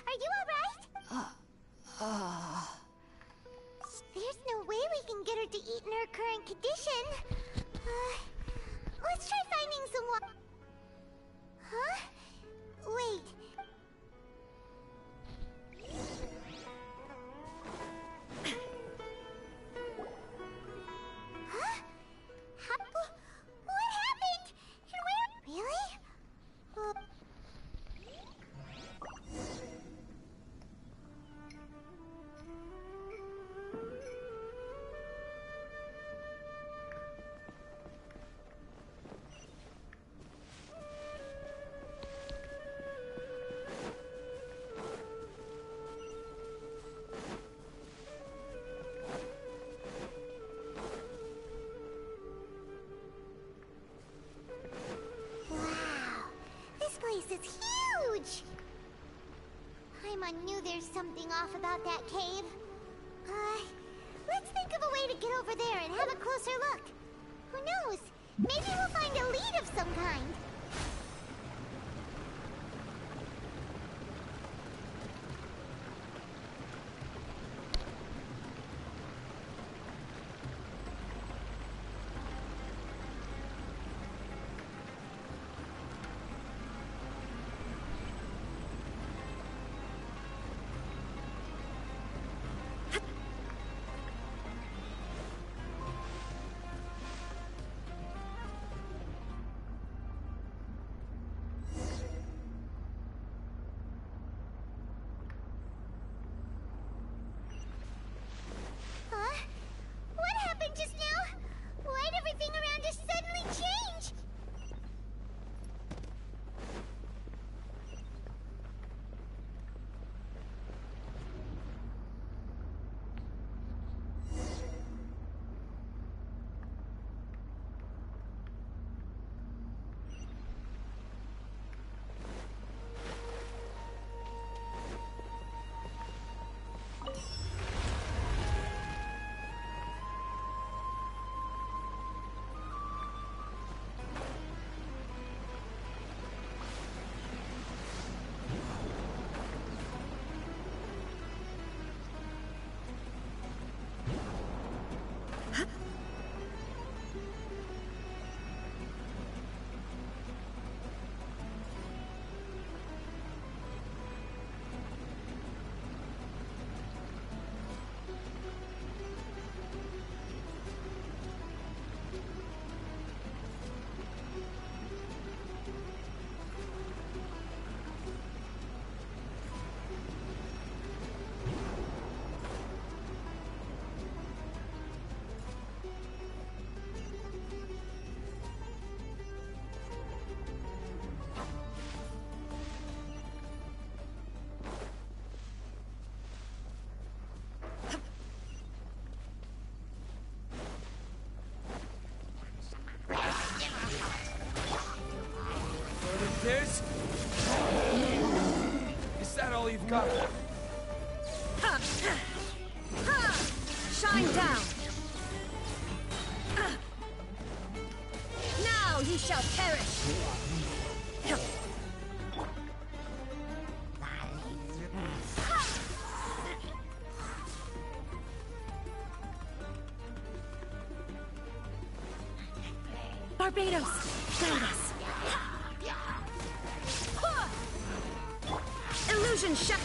Are you alright? There's no way we can get her to eat in her current condition. Let's try finding some water. Huh? Wait. Huh? What happened? And where? Really? It's huge! Paimon knew there's something off about that cave. Let's think of a way to get over there and have a closer look. Who knows? Maybe we'll find a lead of some kind. Just now? Why'd everything around us suddenly change? This? Is that all you've got? Shine down! Now you shall perish! Barbados, guide us! Illusion shut.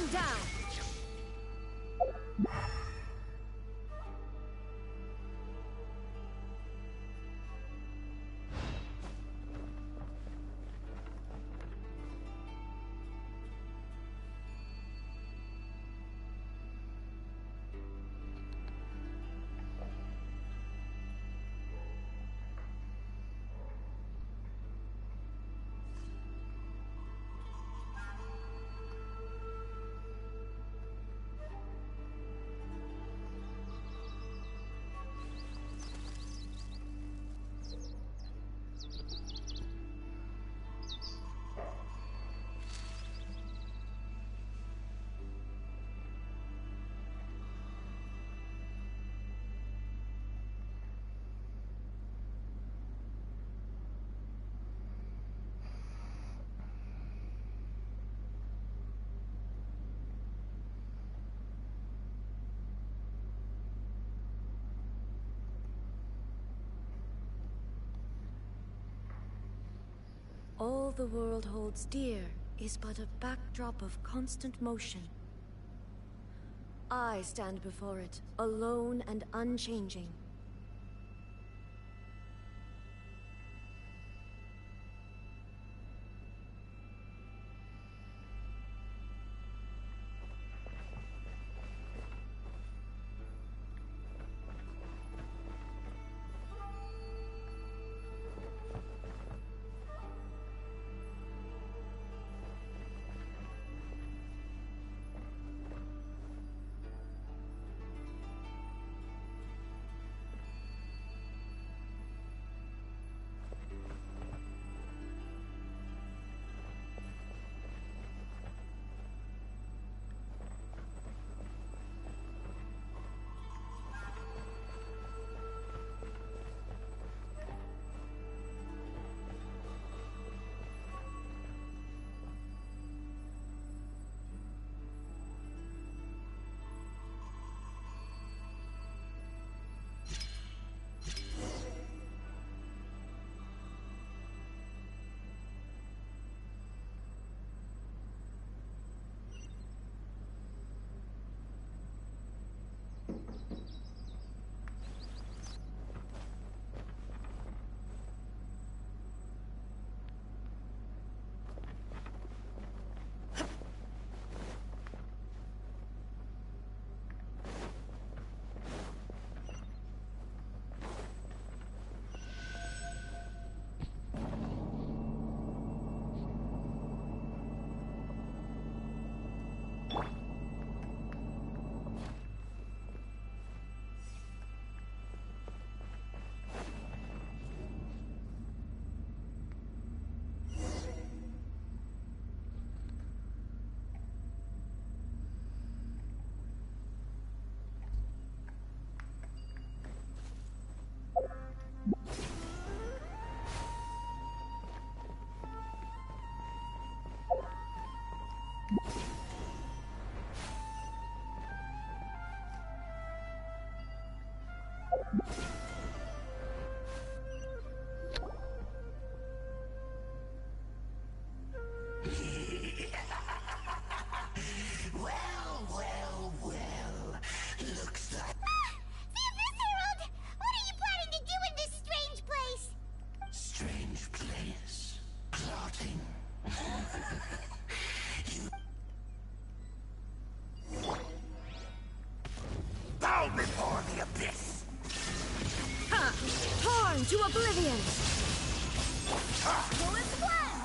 Shine down! All the world holds dear is but a backdrop of constant motion. I stand before it, alone and unchanging. Before the abyss. Ha! Torn to oblivion! Go with the plan!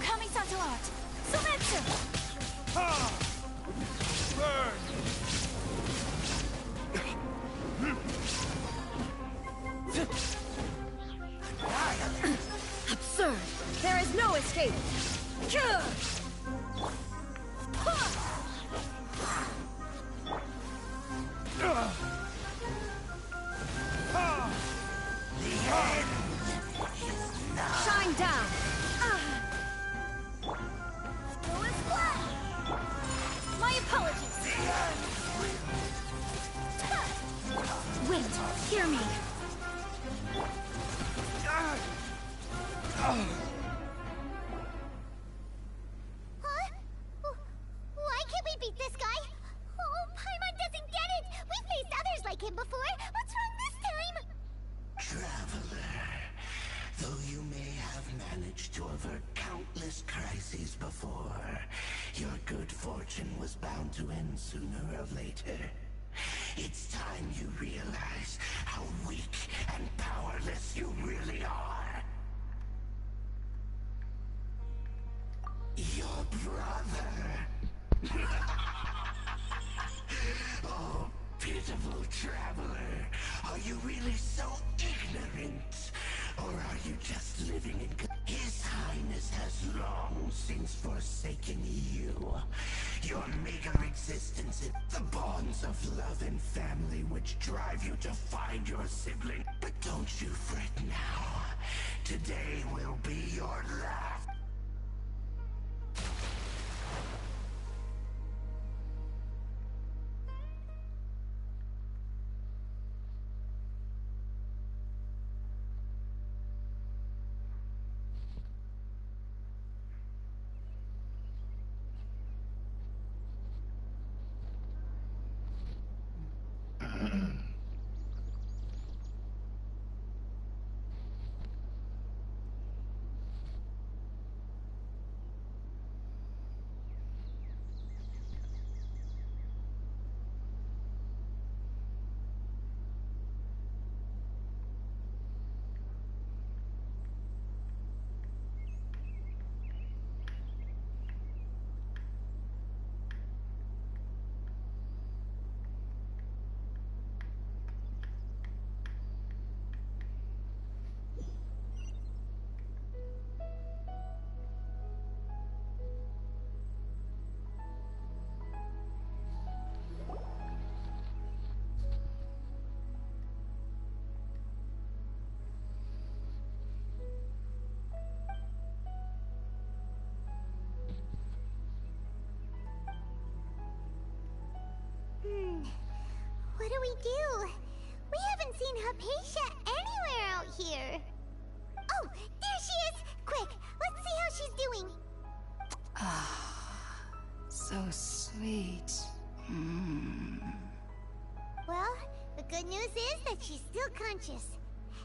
Kamisato art! Sumeru! Burn! Absurd! There is no escape! Shine down! My apologies! Wait, hear me! later. It's time you realize how weak and powerless you really are. Your brother. Oh, pitiful traveler. Are you really so ignorant? Or are you just living in... His Highness has long since forsaken you. Your meager existence in the bonds of love and family which drive you to find your sibling. But don't you fret now. Today will be your last. What do we do? We haven't seen Hypatia anywhere out here. Oh, there she is! Quick, let's see how she's doing. Ah, so sweet. Well, the good news is that she's still conscious.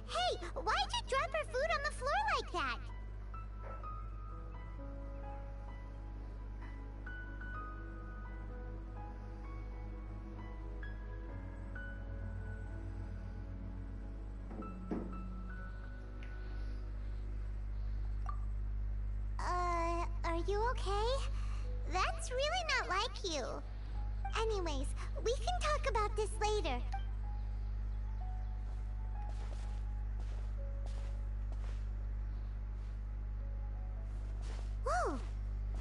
Hey, why'd you drop her food on the floor like that? Are you okay? That's really not like you. Anyways, we can talk about this later. Whoa!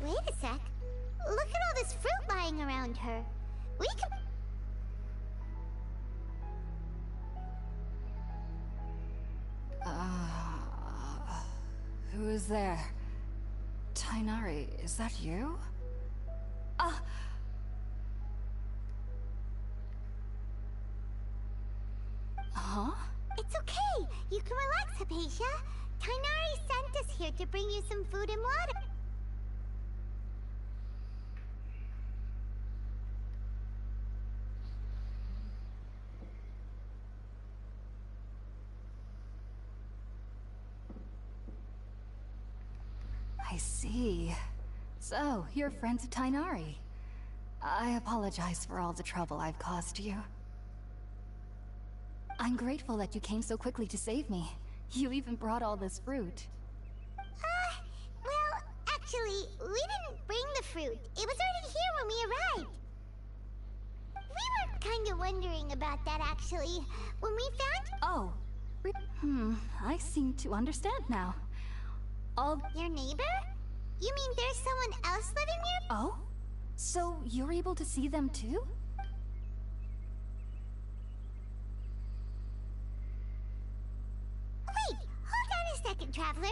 Wait a sec. Look at all this fruit lying around her. We can... Who is there? Tighnari, is that you? Huh? It's okay. You can relax, Hypatia. Tighnari sent us here to bring you some food and water. I see. So, you're friends of Tighnari. I apologize for all the trouble I've caused you. I'm grateful that you came so quickly to save me. You even brought all this fruit. Well, actually, we didn't bring the fruit. It was already here when we arrived. We were kind of wondering about that, actually. When we found... Oh. I seem to understand now. Your neighbor? You mean there's someone else living here? Oh? So you're able to see them too? Wait, hold on a second, Traveler.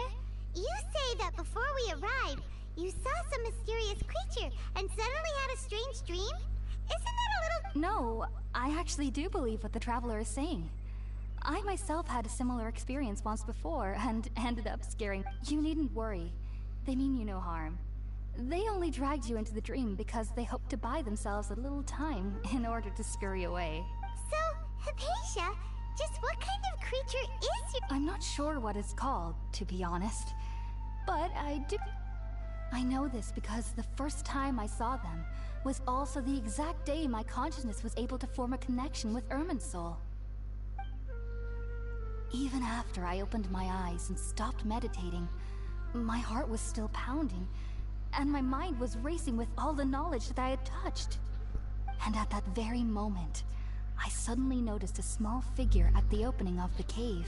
You say that before we arrived, you saw some mysterious creature and suddenly had a strange dream? Isn't that a little... No, I actually do believe what the Traveler is saying. I myself had a similar experience once before and ended up scaring... You needn't worry. They mean you no harm. They only dragged you into the dream because they hoped to buy themselves a little time in order to scurry away. So, Hypatia, just what kind of creature is your... I'm not sure what it's called, to be honest. But I do... I know this because the first time I saw them was also the exact day my consciousness was able to form a connection with Irminsul. Even after I opened my eyes and stopped meditating, my heart was still pounding, and my mind was racing with all the knowledge that I had touched. And at that very moment, I suddenly noticed a small figure at the opening of the cave.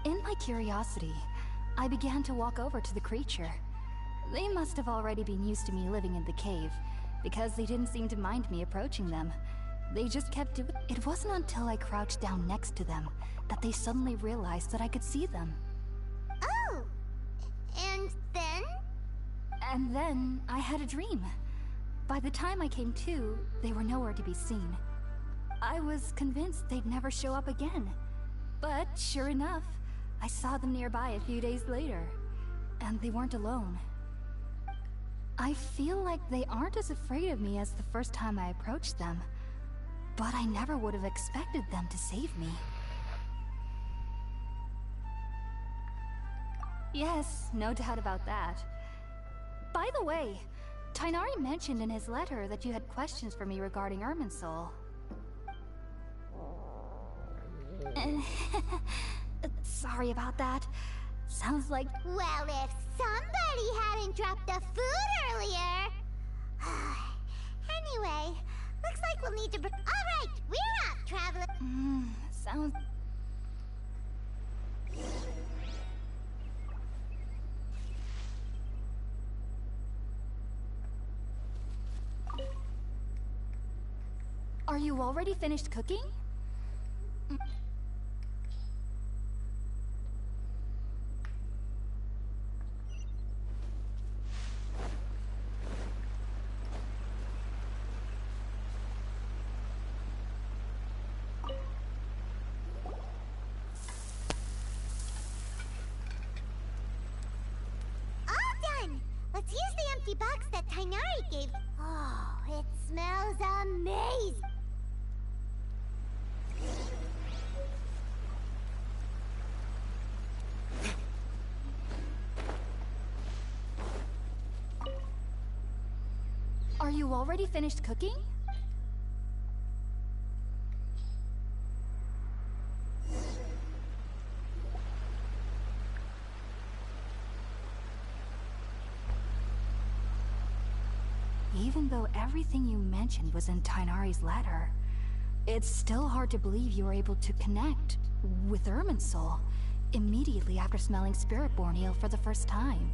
In my curiosity, I began to walk over to the creature. They must have already been used to me living in the cave, because they didn't seem to mind me approaching them. They just kept doing it. It wasn't until I crouched down next to them that they suddenly realized that I could see them. Oh! And then? And then I had a dream. By the time I came to, they were nowhere to be seen. I was convinced they'd never show up again. But sure enough, I saw them nearby a few days later. And they weren't alone. I feel like they aren't as afraid of me as the first time I approached them. But I never would have expected them to save me. Yes, no doubt about that. By the way, Tighnari mentioned in his letter that you had questions for me regarding Irminsul. Sorry about that. Sounds like... Well, if somebody hadn't dropped the food earlier... Anyway, looks like we'll need to... Alright, we're out, traveler. Sounds... Are you already finished cooking? Let's use the empty box that Tighnari gave. Oh, it smells amazing. Are you already finished cooking? Even though everything you mentioned was in Tighnari's letter, it's still hard to believe you were able to connect with Irminsul immediately after smelling Spiritborn eel for the first time.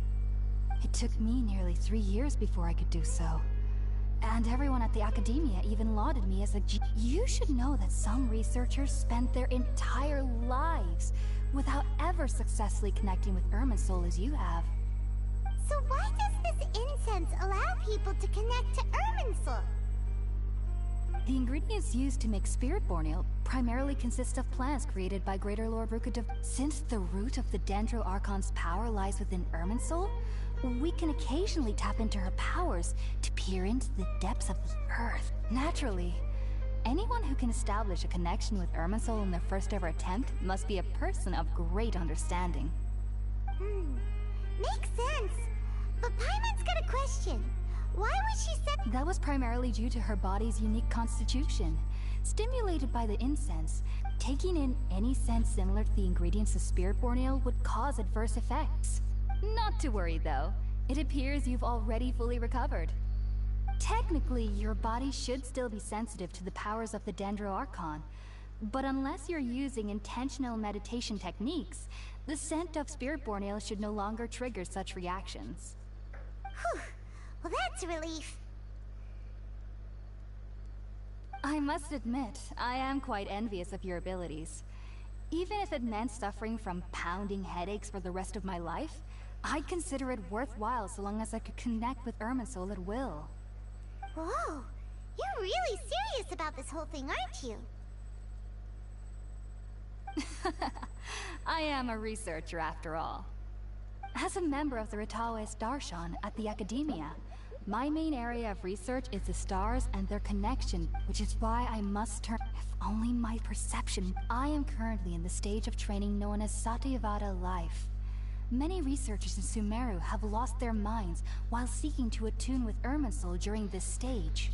It took me nearly 3 years before I could do so. And everyone at the Academia even lauded me as a You should know that some researchers spent their entire lives without ever successfully connecting with Irminsul as you have. So why does this incense allow people to connect to Irminsul? The ingredients used to make Spiritborn eel primarily consist of plants created by Greater Lord Ruka. Since the root of the Dendro Archon's power lies within Irminsul, we can occasionally tap into her powers to peer into the depths of the earth. Naturally, anyone who can establish a connection with Irminsul in their first ever attempt must be a person of great understanding. Makes sense. But Paimon's got a question. Why was she set— That was primarily due to her body's unique constitution. Stimulated by the incense, taking in any scent similar to the ingredients of Spiritborn eel would cause adverse effects. Not to worry though, it appears you've already fully recovered. Technically, your body should still be sensitive to the powers of the Dendro Archon, but unless you're using intentional meditation techniques, the scent of Spiritborn eel should no longer trigger such reactions. Whew. Well, that's a relief. I must admit, I am quite envious of your abilities. Even if it meant suffering from pounding headaches for the rest of my life, I'd consider it worthwhile so long as I could connect with Irminsul at will. Whoa, you're really serious about this whole thing, aren't you? I am a researcher after all. As a member of the Ritawe Starshan at the Academia, my main area of research is the stars and their connection, which is why I must turn— If only my perception— I am currently in the stage of training known as Satyavada life. Many researchers in Sumeru have lost their minds while seeking to attune with Irminsul during this stage.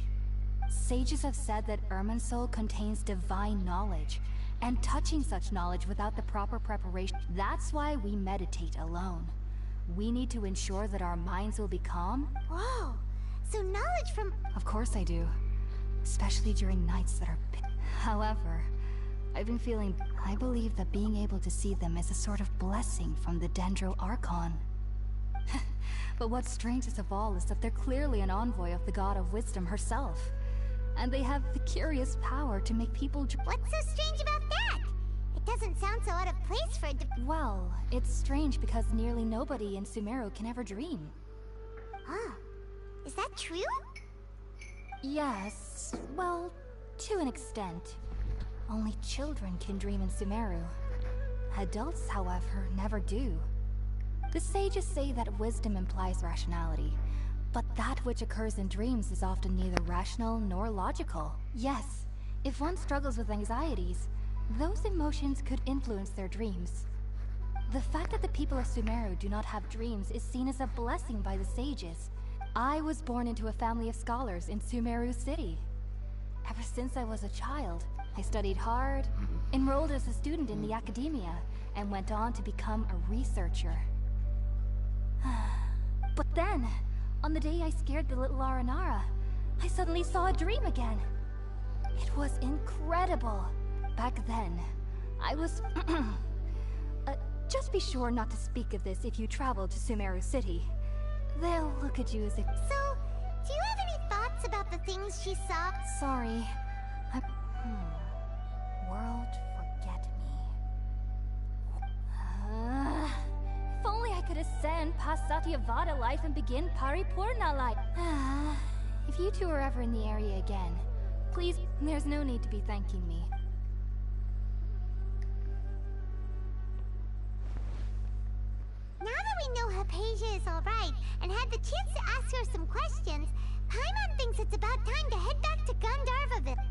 Sages have said that Irminsul contains divine knowledge, and touching such knowledge without the proper preparation. That's why we meditate alone. We need to ensure that our minds will be calm. Whoa, so knowledge from... Of course I do. Especially during nights that are... However, I've been feeling... I believe that being able to see them is a sort of blessing from the Dendro Archon. But what's strangest of all is that they're clearly an envoy of the God of Wisdom herself. And they have the curious power to make people... What's so strange about that? It doesn't sound so out of place for... Well, it's strange because nearly nobody in Sumeru can ever dream. Huh. Is that true? Yes, well, to an extent. Only children can dream in Sumeru. Adults, however, never do. The sages say that wisdom implies rationality, but that which occurs in dreams is often neither rational nor logical. Yes, if one struggles with anxieties, those emotions could influence their dreams. The fact that the people of Sumeru do not have dreams is seen as a blessing by the sages. I was born into a family of scholars in Sumeru City. Ever since I was a child, I studied hard, enrolled as a student in the academia, and went on to become a researcher. But then, on the day I scared the little Aranara, I suddenly saw a dream again. It was incredible. Back then, I was... just be sure not to speak of this if you travel to Sumeru City. They'll look at you as if... So, do you have any thoughts about the things she saw? Sorry. World forget me. If only I could ascend past Satyavada life and begin Paripurna life. If you two are ever in the area again, please, there's no need to be thanking me. Now that we know Hypatia is alright, and had the chance to ask her some questions, Paimon thinks it's about time to head back to Gandharvaville.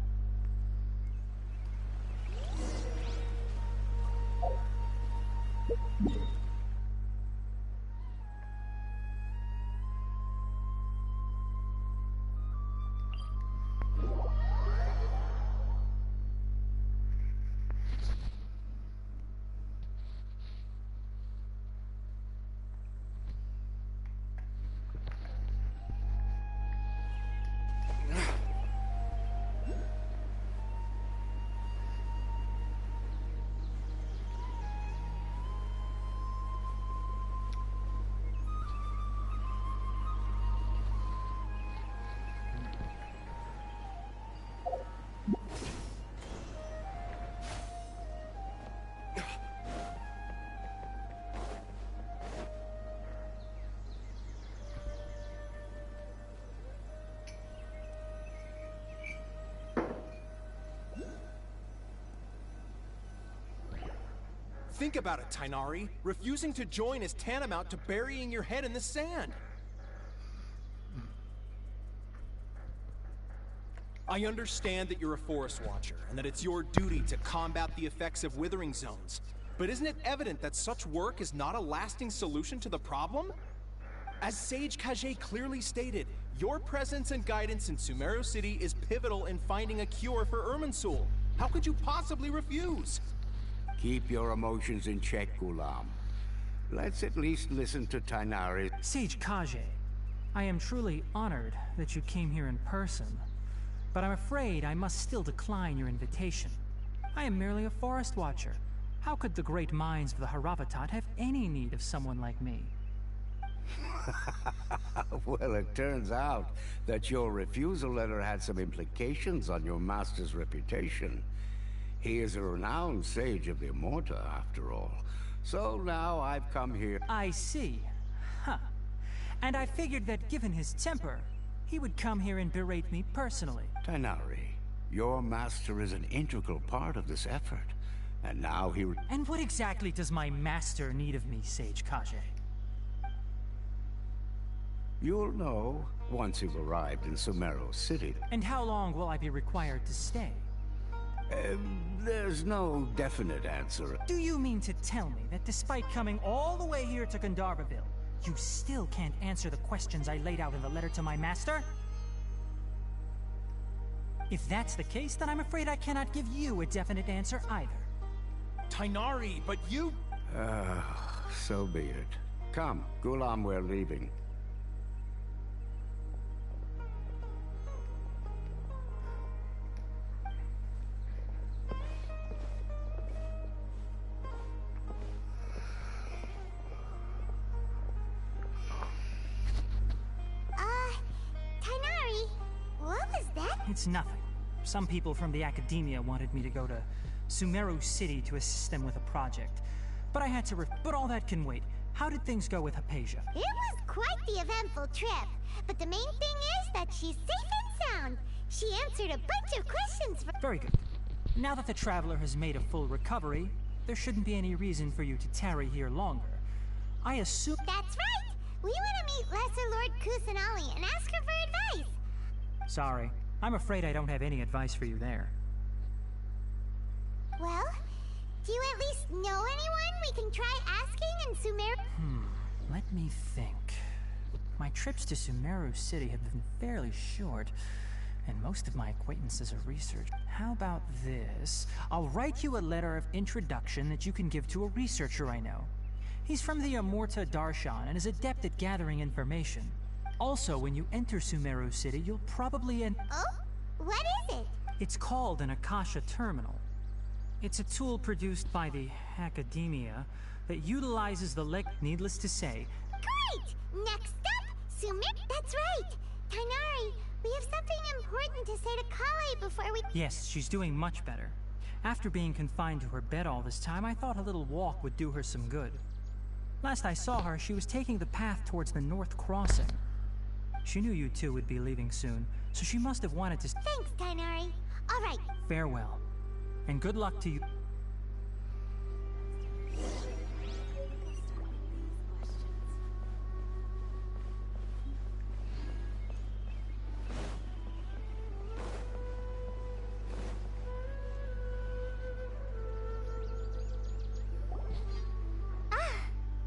Think about it, Tainari. Refusing to join is tantamount to burying your head in the sand. I understand that you're a forest watcher, and that it's your duty to combat the effects of withering zones. But isn't it evident that such work is not a lasting solution to the problem? As Sage Kage clearly stated, your presence and guidance in Sumeru City is pivotal in finding a cure for Irminsul. How could you possibly refuse? Keep your emotions in check, Ghulam. Let's at least listen to Tainari. Sage Kage, I am truly honored that you came here in person, but I'm afraid I must still decline your invitation. I am merely a forest watcher. How could the great minds of the Haravatat have any need of someone like me? Well, it turns out that your refusal letter had some implications on your master's reputation. He is a renowned sage of the Immorta, after all. So now I've come here... I see. Huh. And I figured that given his temper, he would come here and berate me personally. Tainari, your master is an integral part of this effort. And now he... And what exactly does my master need of me, Sage Kage? You'll know once you've arrived in Sumeru City. And how long will I be required to stay? There's no definite answer. Do you mean to tell me that despite coming all the way here to Gandharvaville, you still can't answer the questions I laid out in the letter to my master? If that's the case, then I'm afraid I cannot give you a definite answer either. Tainari, but you... So be it. Come, Gulam, we're leaving. Tainari, what was that? It's nothing. Some people from the academia wanted me to go to Sumeru City to assist them with a project. But I had to but all that can wait. How did things go with Hypatia? It was quite the eventful trip. But the main thing is that she's safe and sound. She answered a bunch of questions for... Very good. Now that the traveler has made a full recovery, there shouldn't be any reason for you to tarry here longer. I assume... That's right! We want to meet Lesser Lord Kusanali and ask her for advice. Sorry. I'm afraid I don't have any advice for you there. Well, do you at least know anyone we can try asking in Sumeru? Let me think. My trips to Sumeru City have been fairly short, and most of my acquaintances are research. How about this? I'll write you a letter of introduction that you can give to a researcher I know. He's from the Amurta Darshan and is adept at gathering information. Also, when you enter Sumeru City, you'll probably Oh? What is it? It's called an Akasha Terminal. It's a tool produced by the academia that utilizes the needless to say. Great! Next up, Sumeru. That's right! Tainari, we have something important to say to Kale before we... Yes, she's doing much better. After being confined to her bed all this time, I thought a little walk would do her some good. Last I saw her, she was taking the path towards the North Crossing. She knew you two would be leaving soon, so she must have wanted to... Thanks, Tainari. All right. Farewell, and good luck to you.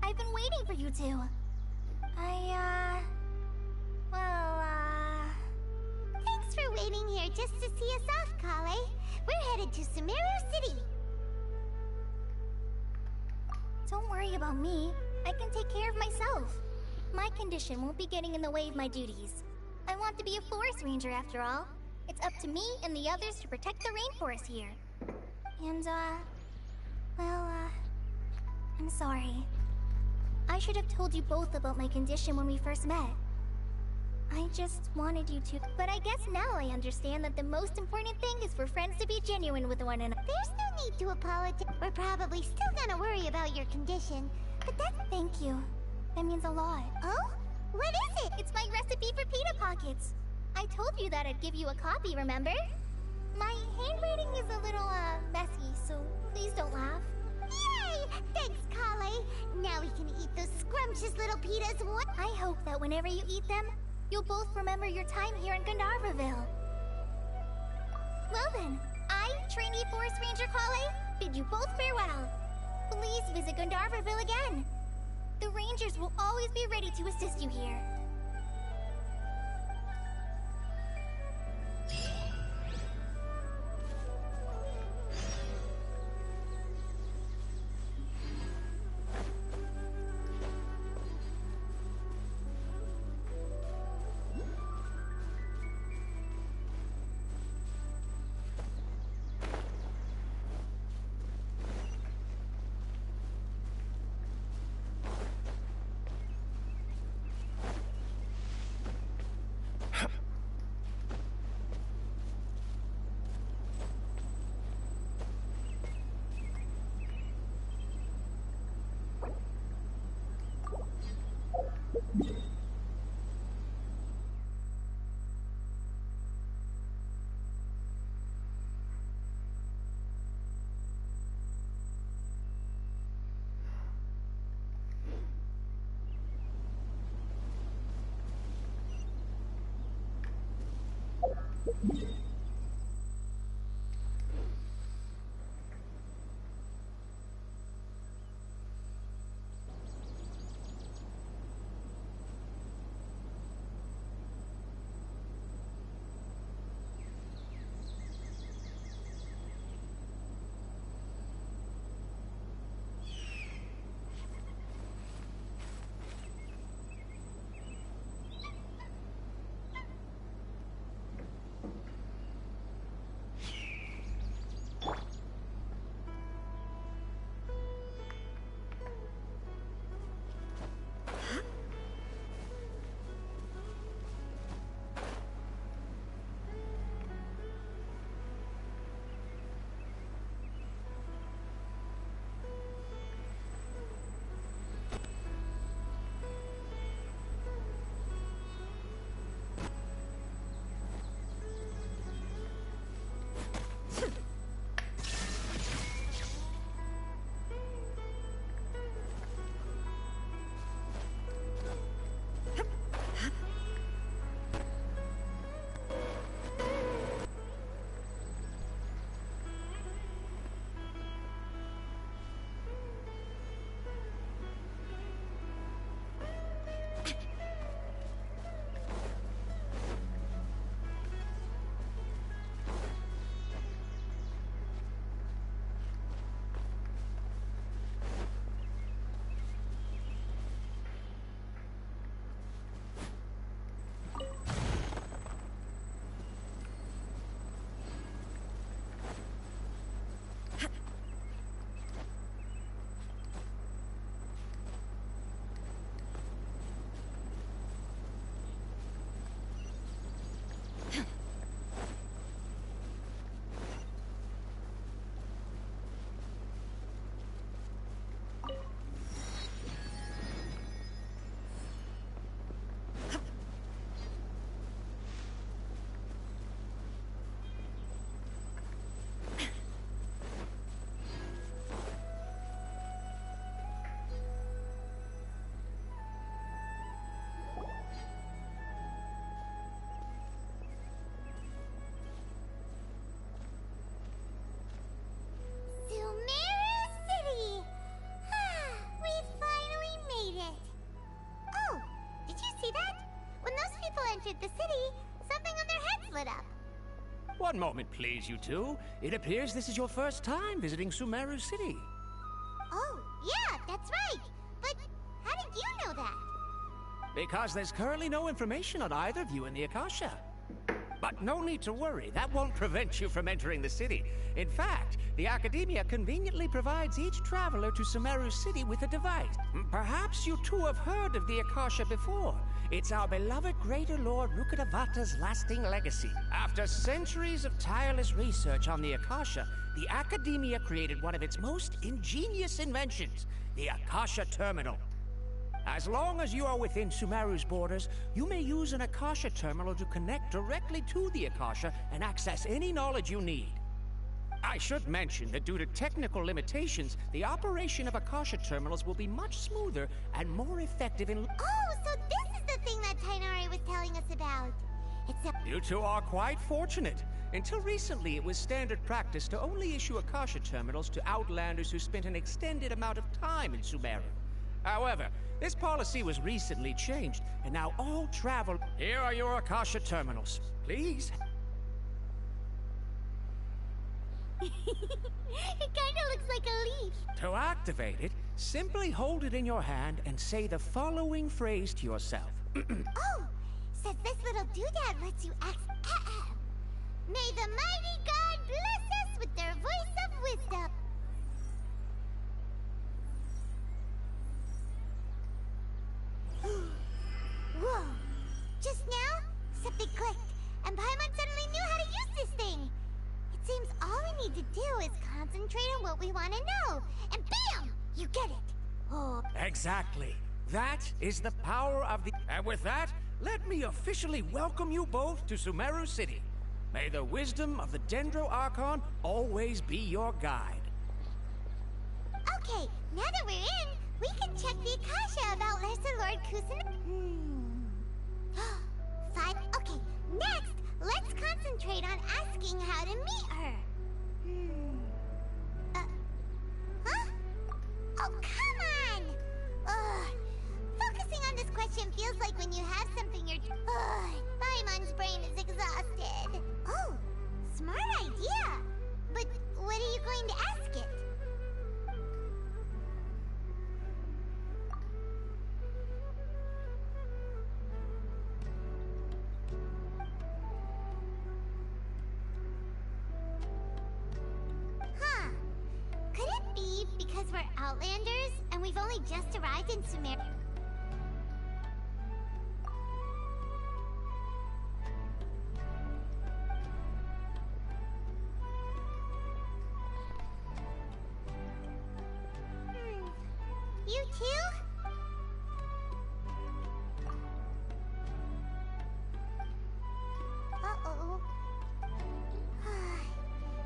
I've been waiting for you two. Thanks for waiting here just to see us off, Kale. We're headed to Sumeru City. Don't worry about me. I can take care of myself. My condition won't be getting in the way of my duties. I want to be a forest ranger after all. It's up to me and the others to protect the rainforest here. And, I'm sorry. I should have told you both about my condition when we first met. I just wanted you to, but I guess now I understand that the most important thing is for friends to be genuine with one another. There's no need to apologize. We're probably still gonna worry about your condition, but thank you. That means a lot. Oh? What is it? It's my recipe for pita pockets. I told you that I'd give you a copy, remember? My handwriting is a little, messy, so please don't laugh. Yay! Thanks, Kale. Now we can eat those scrumptious little pitas. I hope that whenever you eat them, you'll both remember your time here in Gandharvaville. Well then, I, trainee Forest Ranger Kale, bid you both farewell. Please visit Gandharvaville again. The Rangers will always be ready to assist you here. One moment, please, you two. It appears this is your first time visiting Sumeru City. Oh, yeah, that's right. But how did you know that? Because there's currently no information on either of you in the Akasha. But no need to worry, that won't prevent you from entering the city. In fact, the Academia conveniently provides each traveler to Sumeru City with a device. Perhaps you two have heard of the Akasha before. It's our beloved Greater Lord Rukkhadevata's lasting legacy. After centuries of tireless research on the Akasha, the Academia created one of its most ingenious inventions, the Akasha Terminal. As long as you are within Sumeru's borders, you may use an Akasha terminal to connect directly to the Akasha and access any knowledge you need. I should mention that due to technical limitations, the operation of Akasha terminals will be much smoother and more effective in... Oh, so this is the thing that Tainari was telling us about. You two are quite fortunate. Until recently, it was standard practice to only issue Akasha terminals to outlanders who spent an extended amount of time in Sumeru. However, this policy was recently changed, and now all travel... Here are your Akasha terminals. Please. It kinda looks like a leaf. To activate it, simply hold it in your hand and say the following phrase to yourself. Oh, says this little doodad lets you act... May the mighty God bless us with their voice of wisdom. Whoa! Just now, something clicked, and Paimon suddenly knew how to use this thing! It seems all we need to do is concentrate on what we want to know, and BAM! You get it! Oh. Exactly. That is the power of the... And with that, let me officially welcome you both to Sumeru City. May the wisdom of the Dendro Archon always be your guide. Okay, now that we're in, we can check the Akasha about Lesser Lord Kusan. Fine. Okay, next, let's concentrate on asking how to meet her. Huh? Oh, come on! Ugh. Focusing on this question feels like when you have something you're... Paimon's brain is exhausted. Oh, smart idea. But what are you going to ask it? Huh. Could it be because we're Outlanders and we've only just arrived in Sumeru? You too? Uh-oh.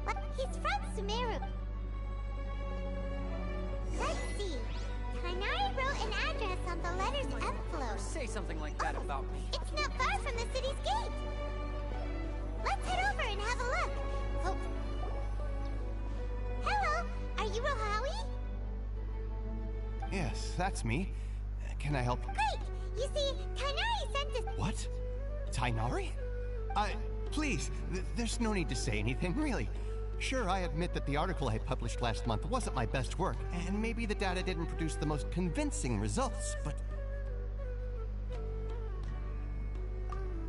What? He's from Sumeru. Let's see. Tainari wrote an address on the letter's envelope. Say something like that about me. It's not far from the city's gate. Let's head over and have a look. Oh. Hello, are you Rohawi? Yes, that's me. Can I help you? Great! You see, Tainari sent us... What? Tainari? Please, there's no need to say anything, really. Sure, I admit that the article I published last month wasn't my best work, and maybe the data didn't produce the most convincing results, but...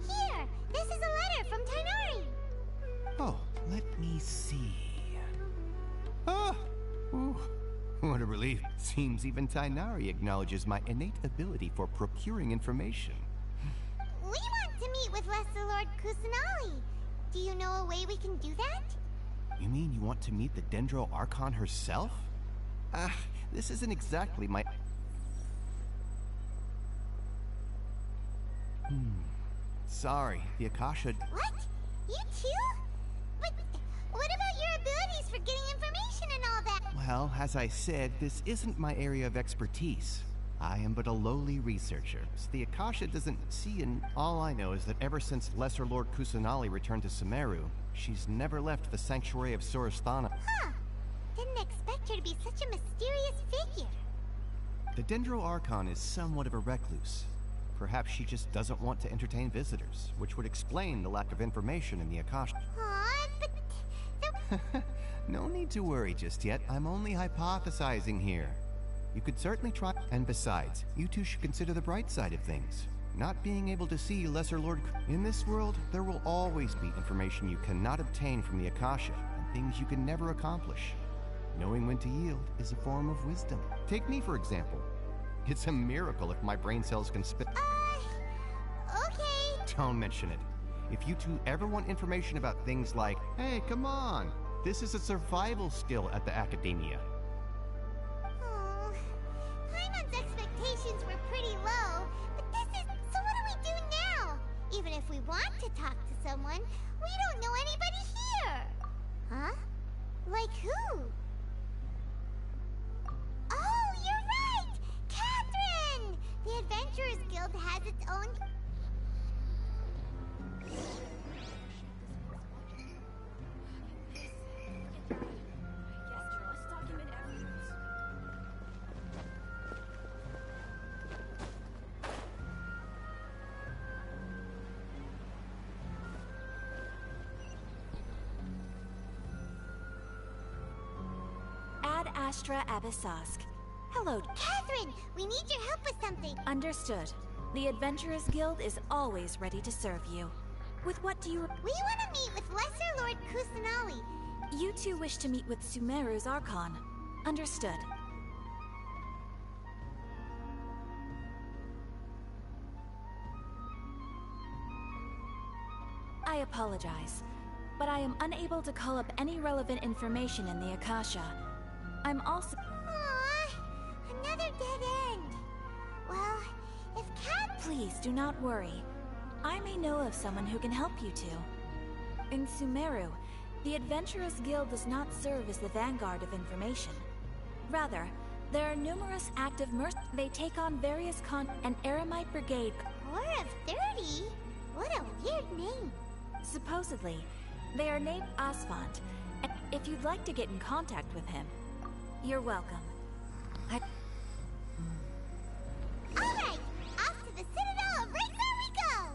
Here! This is a letter from Tainari! Oh, let me see... Ah! Ooh. What a relief. Seems even Tainari acknowledges my innate ability for procuring information. We want to meet with Lesser Lord Kusanali. Do you know a way we can do that? You mean you want to meet the Dendro Archon herself? This isn't exactly my... Sorry, the Akasha... What? You too? But what about your abilities for getting information and all that? Well, as I said, this isn't my area of expertise. I am but a lowly researcher, so the Akasha doesn't see, and all I know is that ever since Lesser Lord Kusanali returned to Sumeru, she's never left the sanctuary of Sorasthana. Huh. Didn't expect her to be such a mysterious figure. The Dendro Archon is somewhat of a recluse. Perhaps she just doesn't want to entertain visitors, which would explain the lack of information in the Akasha. Aw, No need to worry just yet. I'm only hypothesizing here. You could certainly try. And besides, you two should consider the bright side of things. Not being able to see Lesser Lord... In this world, there will always be information you cannot obtain from the Akasha, and things you can never accomplish. Knowing when to yield is a form of wisdom. Take me, for example. It's a miracle if my brain cells can spit... Okay. Don't mention it. If you two ever want information about things like, hey, come on, this is a survival skill at the Academia. Oh, Paimon's expectations were pretty low, but this is... So what do we do now? Even if we want to talk to someone, we don't know anybody here. Huh? Like who? Oh, you're right! Catherine! The Adventurers Guild has its own... Ad Astra Abyssosk. Hello. Catherine! We need your help with something! Understood. The Adventurers Guild is always ready to serve you. With what do you... We want to meet with Lesser Lord Kusanali. You two wish to meet with Sumeru's Archon. Understood. I apologize, but I am unable to call up any relevant information in the Akasha. I'm also... Aww, another dead end. Well, if Cat... Please do not worry. I may know of someone who can help you two. In Sumeru, the Adventurers Guild does not serve as the vanguard of information. Rather, there are numerous active They take on various an Eremite brigade... Corps of 30? What a weird name. Supposedly, they are named Asphalt. If you'd like to get in contact with him, you're welcome. Alright! Off to the Citadel of Razor we go!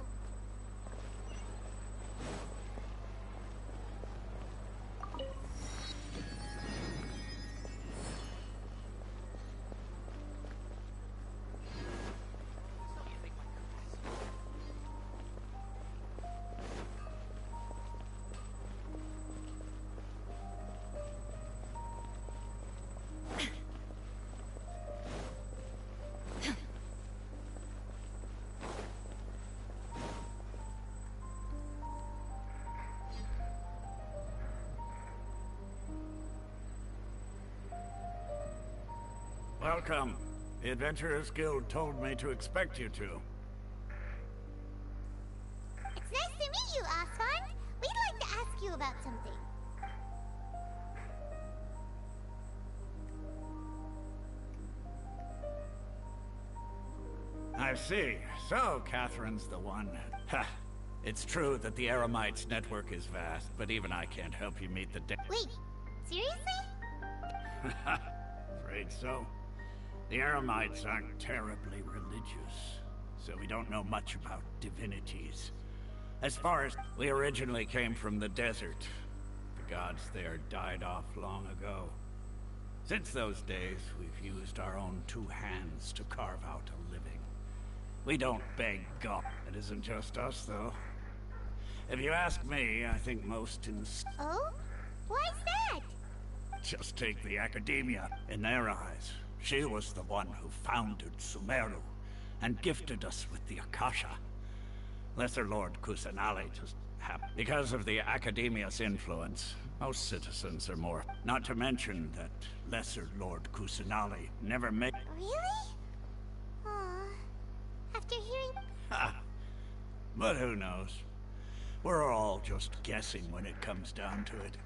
Welcome. The Adventurers Guild told me to expect you two. It's nice to meet you, Asphalt. We'd like to ask you about something. I see. So, Catherine's the one. Ha! It's true that the Eremites' network is vast, but even I can't help you meet the Wait, seriously? Afraid so. The Eremites aren't terribly religious, so we don't know much about divinities. As far as we originally came from the desert, the gods there died off long ago. Since those days, we've used our own two hands to carve out a living. We don't beg God. It isn't just us, though. If you ask me, I think most Oh? Why's that? Just take the Academia. In their eyes, she was the one who founded Sumeru and gifted us with the Akasha. Lesser Lord Kusanali just happened. Because of the Academia's influence, most citizens are more. Not to mention that Lesser Lord Kusanali never made... Really? Aw. After hearing... Ha! But who knows? We're all just guessing when it comes down to it.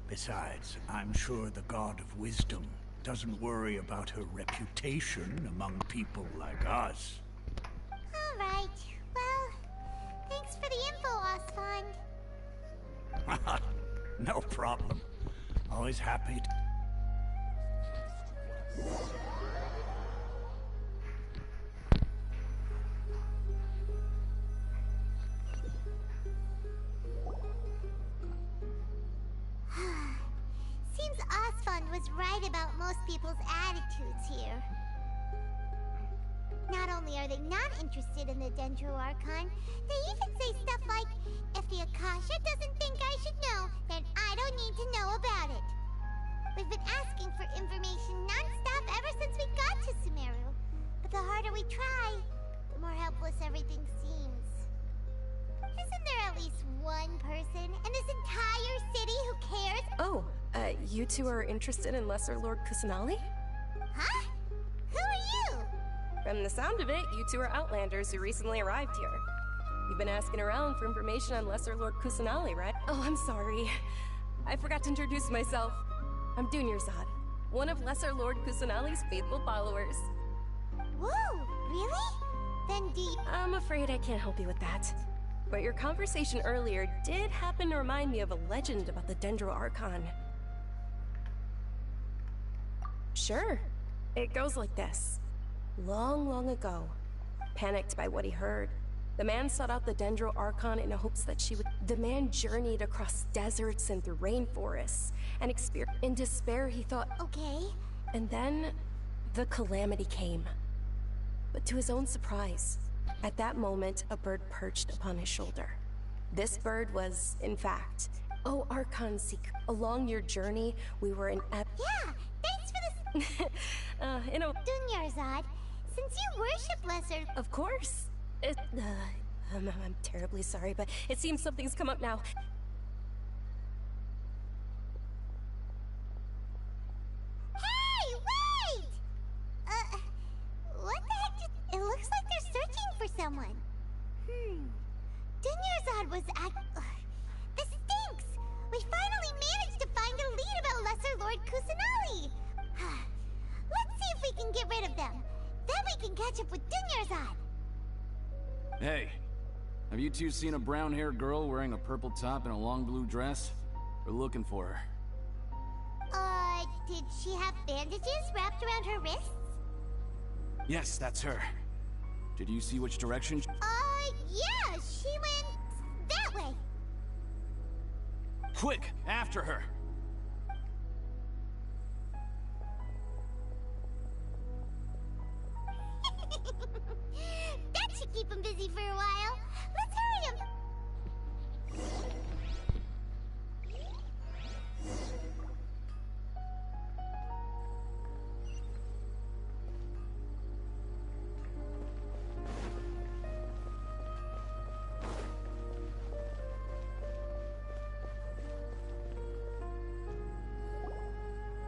Besides, I'm sure the God of Wisdom doesn't worry about her reputation among people like us. Alright. Well, thanks for the info, Asphalt. No problem. Always happy to... was right about most people's attitudes here. Not only are they not interested in the Dendro Archon, they even say stuff like, if the Akasha doesn't think I should know, then I don't need to know about it. We've been asking for information non-stop ever since we got to Sumeru. But the harder we try, the more helpless everything seems. Isn't there at least one person in this entire city who cares? Oh, you two are interested in Lesser Lord Kusanali? Huh? Who are you? From the sound of it, you two are Outlanders who recently arrived here. You've been asking around for information on Lesser Lord Kusanali, right? Oh, I'm sorry. I forgot to introduce myself. I'm Dunyarzad, one of Lesser Lord Kusanali's faithful followers. Whoa, really? Then I'm afraid I can't help you with that. But your conversation earlier did happen to remind me of a legend about the Dendro Archon. Sure. It goes like this. Long, long ago, panicked by what he heard, the man sought out the Dendro Archon in hopes that she would... The man journeyed across deserts and through rainforests, and in despair he thought... Okay. And then, the calamity came. But to his own surprise, at that moment, a bird perched upon his shoulder. This bird was, in fact... Oh, Archon Seeker, along your journey, we were in... Yeah, thanks for this... Dunyarzad, since you worship Lesser... Of course. I'm terribly sorry, but it seems something's come up now. Hey, wait! What the heck did... It looks like they're searching for someone. Dunyarzad was this stinks! We finally managed to find a lead about Lesser Lord Kusanali! Let's see if we can get rid of them. Then we can catch up with Dunyarzad. Hey, have you two seen a brown-haired girl wearing a purple top and a long blue dress? We're looking for her. Did she have bandages wrapped around her wrists? Yes, that's her. Did you see which direction? Yeah, she went that way. Quick, after her! That should keep him busy for a while. Let's hurry him.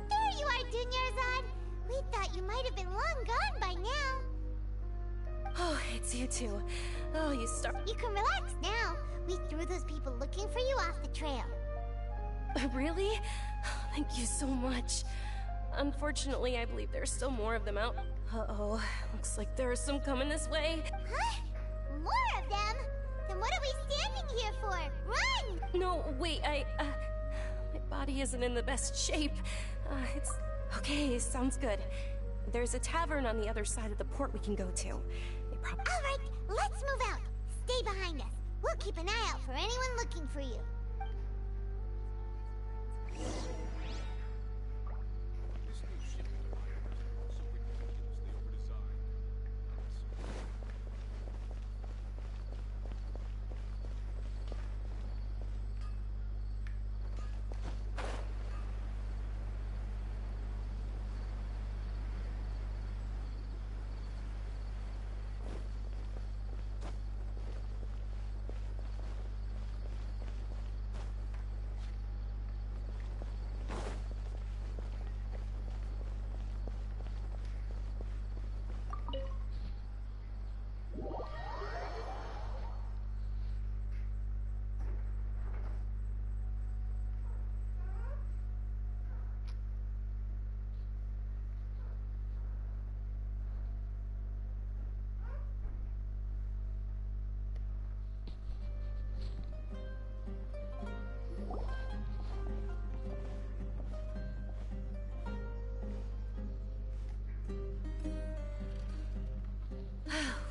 There you are, Dunyarzad. We thought you might have been long gone by now. Oh, it's you two. Oh, you can relax now. We threw those people looking for you off the trail. Really? Thank you so much. Unfortunately, I believe there's still more of them out. Uh-oh. Looks like there are some coming this way. Huh? More of them? Then what are we standing here for? Run! No, wait, my body isn't in the best shape. It's... Okay, sounds good. There's a tavern on the other side of the port we can go to. They probably... Alright, let's move out. Stay behind us. We'll keep an eye out for anyone looking for you.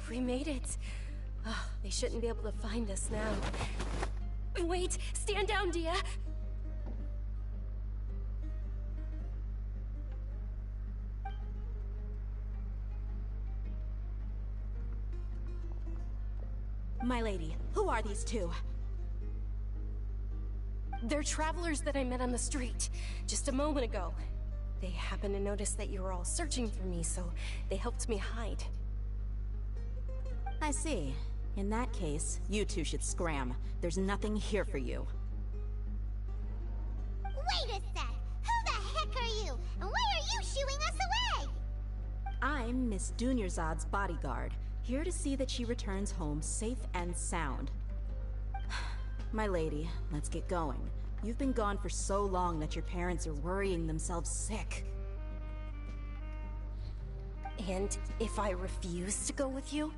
We made it. Oh, they shouldn't be able to find us now. Wait! Stand down, Dia! My lady, who are these two? They're travelers that I met on the street just a moment ago. They happened to notice that you were all searching for me, so they helped me hide. I see. In that case, you two should scram. There's nothing here for you. Wait a sec! Who the heck are you? And why are you shooing us away? I'm Miss Dunyarzad's bodyguard, here to see that she returns home safe and sound. My lady, let's get going. You've been gone for so long that your parents are worrying themselves sick. And if I refuse to go with you?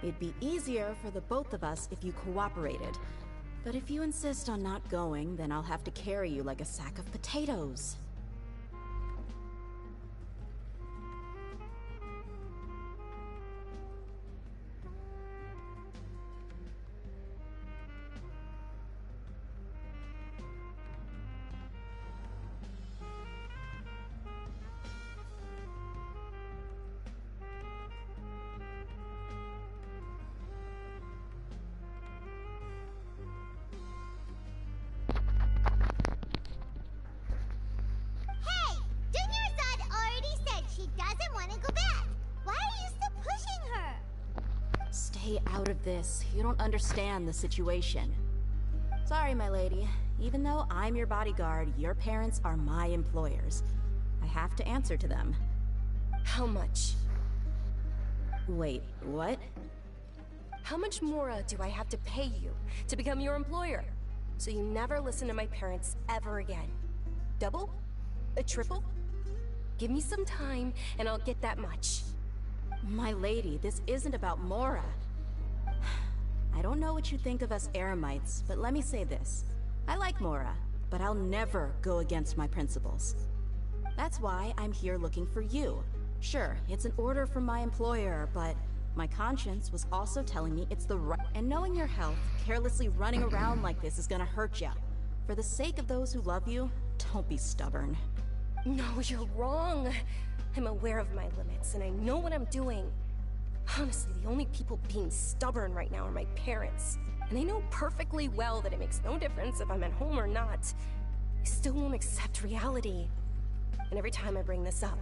It'd be easier for the both of us if you cooperated. But if you insist on not going, then I'll have to carry you like a sack of potatoes. Stay out of this. You don't understand the situation. Sorry, my lady. Even though I'm your bodyguard, your parents are my employers. I have to answer to them. How much? Wait, what? How much more do I have to pay you to become your employer? So you never listen to my parents ever again. Double? A triple? Give me some time and I'll get that much. My lady, this isn't about Mora. I don't know what you think of us Eremites, but let me say this. I like Mora, but I'll never go against my principles. That's why I'm here looking for you. Sure, it's an order from my employer, but my conscience was also telling me it's the right— And knowing your health, carelessly running around like this is gonna hurt ya. For the sake of those who love you, don't be stubborn. No, you're wrong. I'm aware of my limits, and I know what I'm doing. Honestly, the only people being stubborn right now are my parents. And they know perfectly well that it makes no difference if I'm at home or not. They still won't accept reality. And every time I bring this up,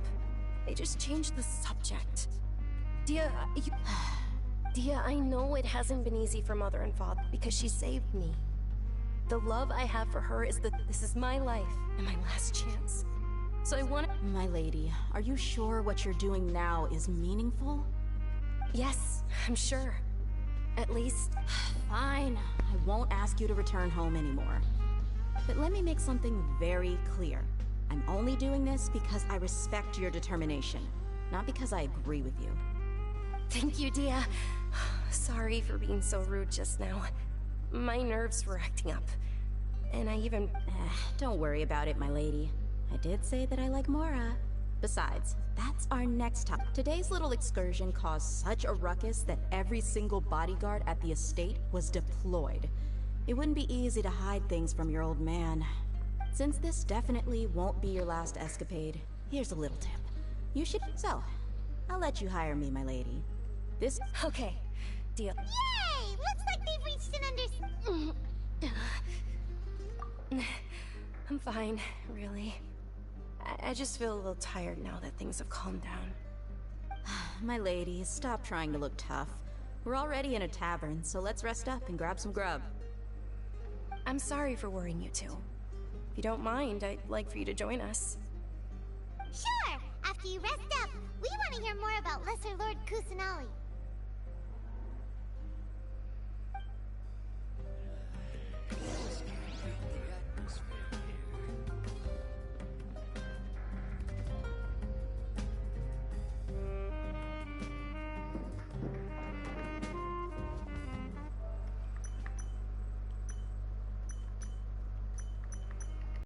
they just change the subject. Dia, Dia, I know it hasn't been easy for Mother and Father because she saved me. The love I have for her is that this is my life and my last chance. So I want— My lady, are you sure what you're doing now is meaningful? Yes, I'm sure. At least— Fine. I won't ask you to return home anymore. But let me make something very clear. I'm only doing this because I respect your determination, not because I agree with you. Thank you, Dia. Sorry for being so rude just now. My nerves were acting up. And I even— Don't worry about it, my lady. I did say that I like Mora. Besides, that's our next topic. Today's little excursion caused such a ruckus that every single bodyguard at the estate was deployed. It wouldn't be easy to hide things from your old man. Since this definitely won't be your last escapade, here's a little tip. You should— So, I'll let you hire me, my lady. This— Okay, deal. Yay! Looks like they've reached an I'm fine, really. I just feel a little tired now that things have calmed down. My lady, stop trying to look tough. We're already in a tavern, so let's rest up and grab some grub. I'm sorry for worrying you two. If you don't mind, I'd like for you to join us. Sure! After you rest up, we want to hear more about Lesser Lord Kusanali.